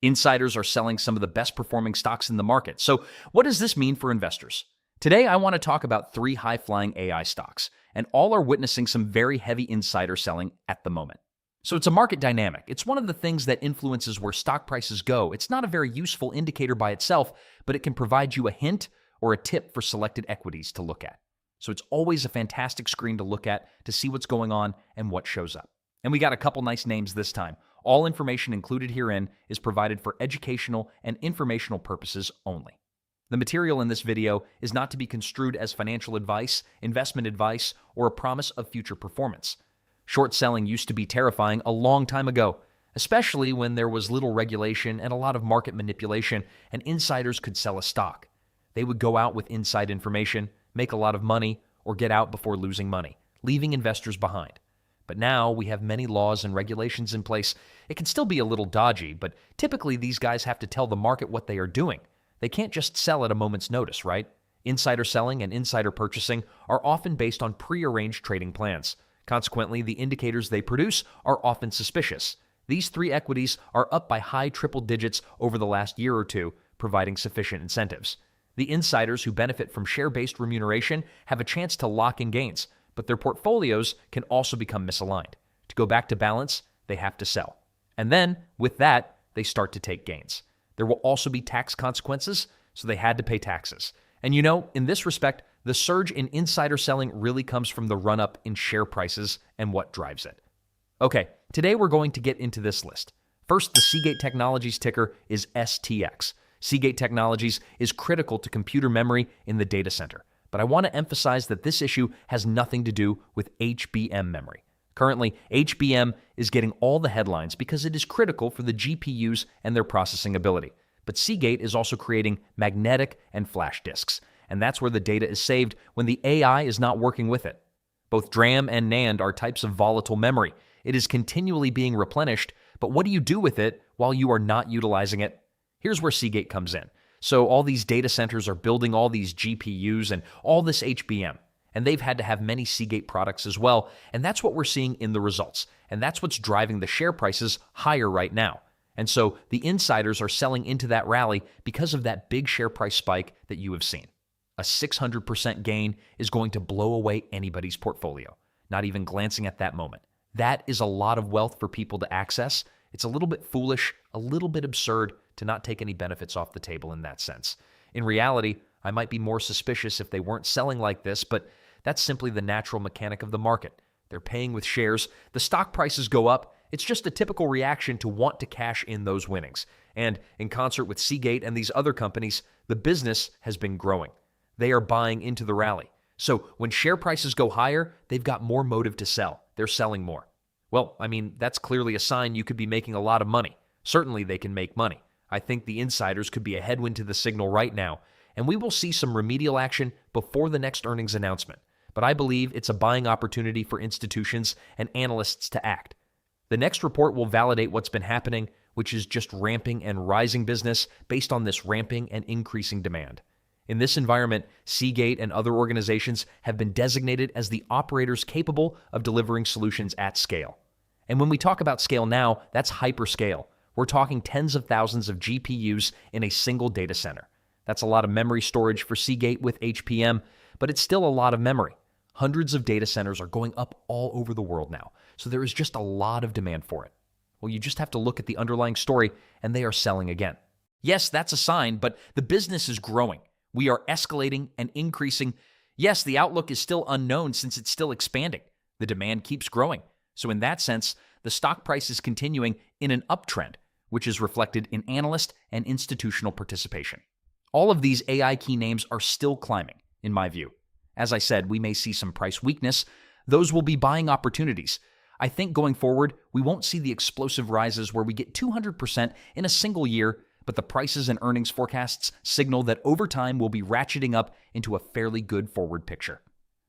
Insiders are selling some of the best performing stocks in the market. So, what does this mean for investors? Today, I want to talk about 3 high-flying AI stocks, and all are witnessing some very heavy insider selling at the moment. So it's a market dynamic. It's one of the things that influences where stock prices go. It's not a very useful indicator by itself, but it can provide you a hint or a tip for selected equities to look at. So it's always a fantastic screen to look at to see what's going on and what shows up. And we got a couple nice names this time. All information included herein is provided for educational and informational purposes only. The material in this video is not to be construed as financial advice, investment advice, or a promise of future performance. Short selling used to be terrifying a long time ago, especially when there was little regulation and a lot of market manipulation, and insiders could sell a stock. They would go out with inside information, make a lot of money, or get out before losing money, leaving investors behind. But now we have many laws and regulations in place. It can still be a little dodgy, but typically these guys have to tell the market what they are doing. They can't just sell at a moment's notice, right? Insider selling and insider purchasing are often based on prearranged trading plans. Consequently, the indicators they produce are often suspicious. These 3 equities are up by high triple digits over the last year or two, providing sufficient incentives. The insiders who benefit from share-based remuneration have a chance to lock in gains, but their portfolios can also become misaligned. To go back to balance, they have to sell. And then, with that, they start to take gains. There will also be tax consequences, so they had to pay taxes. And in this respect, the surge in insider selling really comes from the run-up in share prices and what drives it. Okay, today we're going to get into this list. First, the Seagate Technologies ticker is STX. Seagate Technologies is critical to computer memory in the data center. But I want to emphasize that this issue has nothing to do with HBM memory. Currently, HBM is getting all the headlines because it is critical for the GPUs and their processing ability. But Seagate is also creating magnetic and flash disks, and that's where the data is saved when the AI is not working with it. Both DRAM and NAND are types of volatile memory. It is continually being replenished, but what do you do with it while you are not utilizing it? Here's where Seagate comes in. So all these data centers are building all these GPUs and all this HBM, and they've had to have many Seagate products as well, and that's what we're seeing in the results, and that's what's driving the share prices higher right now. And so the insiders are selling into that rally because of that big share price spike that you have seen. A 600% gain is going to blow away anybody's portfolio, not even glancing at that moment. That is a lot of wealth for people to access. It's a little bit foolish, a little bit absurd to not take any benefits off the table in that sense. In reality, I might be more suspicious if they weren't selling like this, but that's simply the natural mechanic of the market. They're paying with shares. The stock prices go up. It's just a typical reaction to want to cash in those winnings. And in concert with Seagate and these other companies, the business has been growing. They are buying into the rally. So when share prices go higher, they've got more motive to sell. They're selling more. Well, that's clearly a sign you could be making a lot of money. Certainly they can make money. I think the insiders could be a headwind to the signal right now, and we will see some remedial action before the next earnings announcement. But I believe it's a buying opportunity for institutions and analysts to act. The next report will validate what's been happening, which is just ramping and rising business based on this ramping and increasing demand. In this environment, Seagate and other organizations have been designated as the operators capable of delivering solutions at scale. And when we talk about scale now, that's hyperscale. We're talking tens of thousands of GPUs in a single data center. That's a lot of memory storage for Seagate with HBM, but it's still a lot of memory. Hundreds of data centers are going up all over the world now, so there is just a lot of demand for it. Well, you just have to look at the underlying story, and they are selling again. Yes, that's a sign, but the business is growing. We are escalating and increasing. Yes, the outlook is still unknown since it's still expanding. The demand keeps growing. So in that sense, the stock price is continuing in an uptrend, which is reflected in analyst and institutional participation. All of these AI key names are still climbing, in my view. As I said, we may see some price weakness. Those will be buying opportunities. I think going forward, we won't see the explosive rises where we get 200% in a single year, but the prices and earnings forecasts signal that over time we'll be ratcheting up into a fairly good forward picture.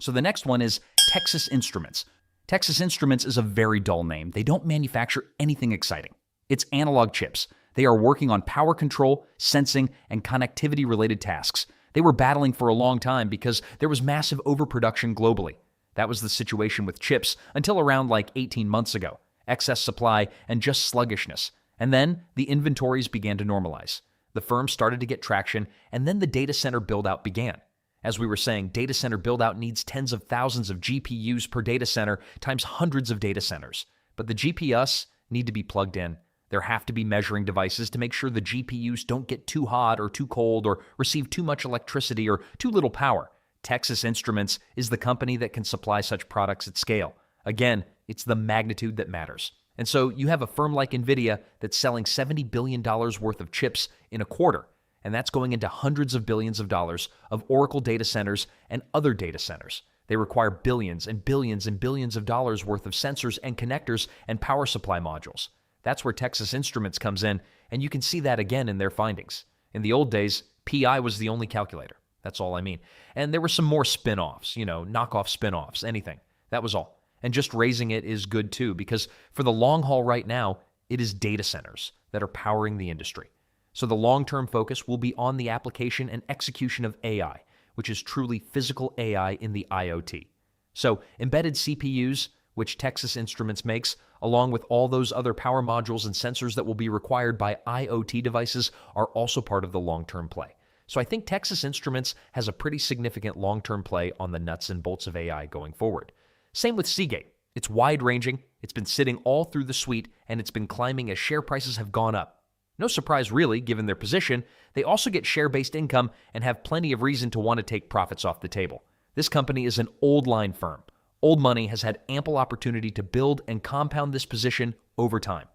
So the next one is Texas Instruments. Texas Instruments is a very dull name. They don't manufacture anything exciting. It's analog chips. They are working on power control, sensing, and connectivity-related tasks. They were battling for a long time because there was massive overproduction globally. That was the situation with chips until around 18 months ago. Excess supply and just sluggishness. And then the inventories began to normalize. The firm started to get traction, and then the data center build-out began. As we were saying, data center build-out needs tens of thousands of GPUs per data center times hundreds of data centers. But the GPUs need to be plugged in. There have to be measuring devices to make sure the GPUs don't get too hot or too cold or receive too much electricity or too little power. Texas Instruments is the company that can supply such products at scale. Again, it's the magnitude that matters. And so you have a firm like NVIDIA that's selling $70 billion worth of chips in a quarter, and that's going into hundreds of billions of dollars of Oracle data centers and other data centers. They require billions and billions and billions of dollars worth of sensors and connectors and power supply modules. That's where Texas Instruments comes in, and you can see that again in their findings. In the old days, PI was the only calculator. That's all I mean. And there were some more spin-offs, knockoff spin-offs, anything. That was all. And just raising it is good too, because for the long haul right now, it is data centers that are powering the industry. So the long-term focus will be on the application and execution of AI, which is truly physical AI in the IoT. So embedded CPUs, which Texas Instruments makes, along with all those other power modules and sensors that will be required by IoT devices, are also part of the long-term play. So I think Texas Instruments has a pretty significant long-term play on the nuts and bolts of AI going forward. Same with Seagate. It's wide-ranging, it's been sitting all through the suite, and it's been climbing as share prices have gone up. No surprise really, given their position. They also get share-based income and have plenty of reason to want to take profits off the table. This company is an old-line firm. Old money has had ample opportunity to build and compound this position over time.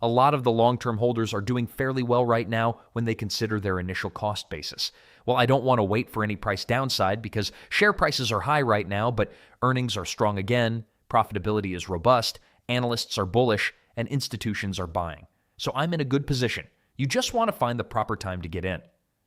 A lot of the long-term holders are doing fairly well right now when they consider their initial cost basis. Well, I don't want to wait for any price downside because share prices are high right now, but earnings are strong again, profitability is robust, analysts are bullish, and institutions are buying. So I'm in a good position. You just want to find the proper time to get in.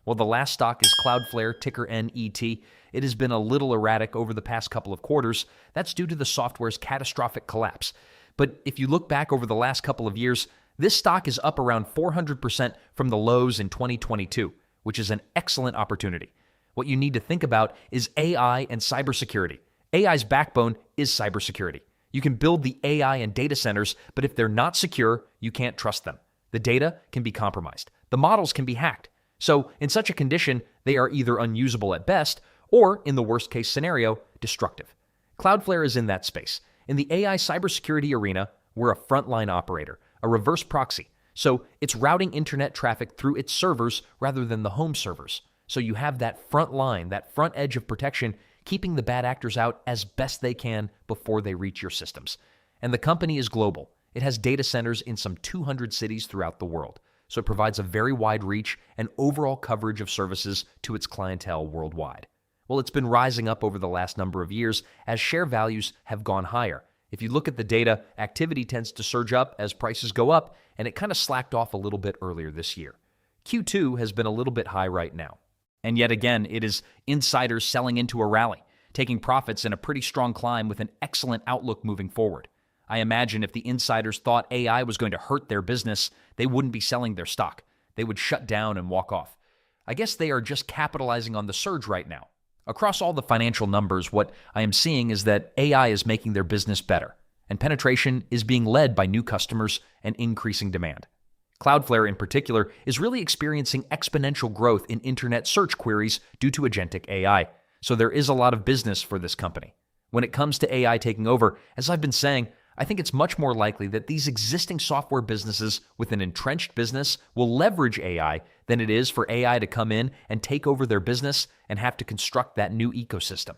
Well, the last stock is Cloudflare, ticker NET. It has been a little erratic over the past couple of quarters. That's due to the software's catastrophic collapse. But if you look back over the last couple of years, this stock is up around 400% from the lows in 2022, which is an excellent opportunity. What you need to think about is AI and cybersecurity. AI's backbone is cybersecurity. You can build the AI and data centers, but if they're not secure, you can't trust them. The data can be compromised. The models can be hacked. So in such a condition, they are either unusable at best or, in the worst case scenario, destructive. Cloudflare is in that space. In the AI cybersecurity arena, we're a frontline operator, a reverse proxy. So it's routing internet traffic through its servers rather than the home servers. So you have that front line, that front edge of protection, keeping the bad actors out as best they can before they reach your systems. And the company is global. It has data centers in some 200 cities throughout the world. So it provides a very wide reach and overall coverage of services to its clientele worldwide. Well, it's been rising up over the last number of years as share values have gone higher. If you look at the data, activity tends to surge up as prices go up, and it kind of slacked off a little bit earlier this year. Q2 has been a little bit high right now. And yet again, it is insiders selling into a rally, taking profits in a pretty strong climb with an excellent outlook moving forward. I imagine if the insiders thought AI was going to hurt their business, they wouldn't be selling their stock. They would shut down and walk off. I guess they are just capitalizing on the surge right now. Across all the financial numbers, what I am seeing is that AI is making their business better, and penetration is being led by new customers and increasing demand. Cloudflare, in particular, is really experiencing exponential growth in internet search queries due to agentic AI, so there is a lot of business for this company. When it comes to AI taking over, as I've been saying, I think it's much more likely that these existing software businesses with an entrenched business will leverage AI than it is for AI to come in and take over their business and have to construct that new ecosystem.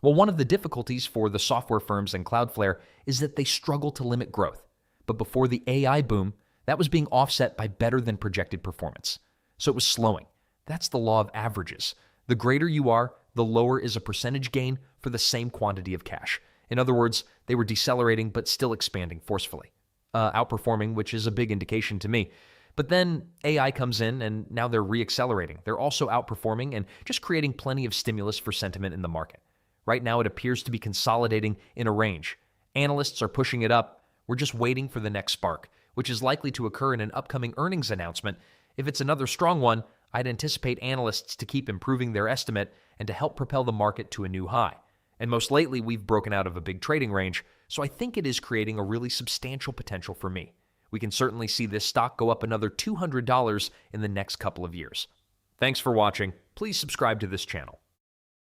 Well, one of the difficulties for the software firms and Cloudflare is that they struggle to limit growth. But before the AI boom, that was being offset by better than projected performance. So it was slowing. That's the law of averages. The greater you are, the lower is a percentage gain for the same quantity of cash. In other words, they were decelerating but still expanding forcefully, outperforming, which is a big indication to me. But then AI comes in and now they're reaccelerating. They're also outperforming and just creating plenty of stimulus for sentiment in the market. Right now it appears to be consolidating in a range. Analysts are pushing it up. We're just waiting for the next spark, which is likely to occur in an upcoming earnings announcement. If it's another strong one, I'd anticipate analysts to keep improving their estimate and to help propel the market to a new high. And most lately, we've broken out of a big trading range, so I think it is creating a really substantial potential for me. We can certainly see this stock go up another $200 in the next couple of years. Thanks for watching. Please subscribe to this channel.